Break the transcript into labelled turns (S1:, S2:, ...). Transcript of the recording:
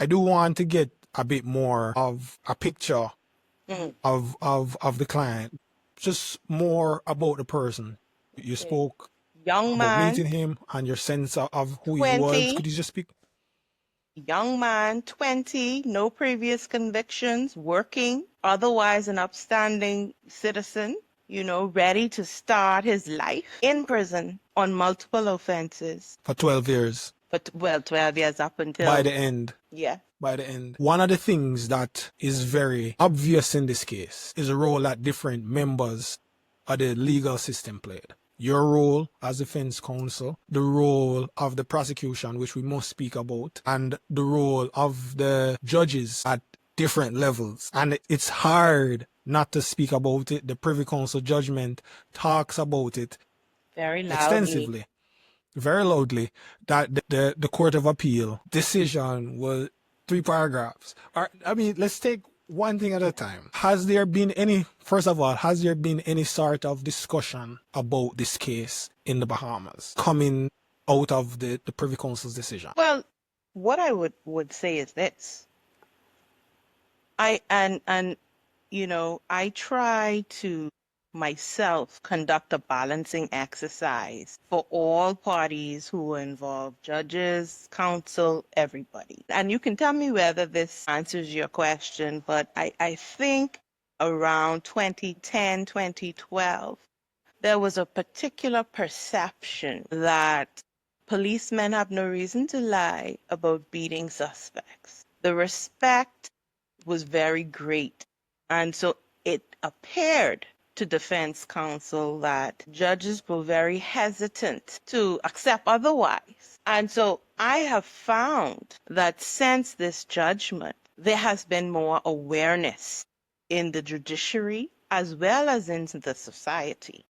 S1: I do want to get a bit more of a picture
S2: Mhm.
S1: of the client, just more about the person. You
S2: Okay.
S1: spoke
S2: Young
S1: about
S2: man,
S1: meeting him and your sense of who he was.
S2: 20.
S1: Could you just speak?
S2: Young man, 20, no previous convictions, working, otherwise an upstanding citizen, ready to start his life in prison on multiple offenses.
S1: For 12 years.
S2: But, well, 12 years up
S1: By
S2: until,
S1: the end,
S2: yeah.
S1: one of the things that is very obvious in this case is a role that different members of the legal system played. Your role as defense counsel, the role of the prosecution, which we must speak about, and the role of the judges at different levels. And it's hard not to speak about it. The Privy Council judgment talks about it
S2: Very loudly.
S1: extensively, very loudly, that the Court of Appeal decision was 3 paragraphs. I mean, let's take one thing at a time. First of all, has there been any sort of discussion about this case in the Bahamas coming out of the Privy Council's decision?
S2: Well, what I would say is this. I try to myself conduct a balancing exercise for all parties who were involved, judges, counsel, everybody. And you can tell me whether this answers your question, but I think around 2010, 2012, there was a particular perception that policemen have no reason to lie about beating suspects. The respect was very great. And so it appeared to defense counsel that judges were very hesitant to accept otherwise. And so I have found that since this judgment, there has been more awareness in the judiciary as well as in the society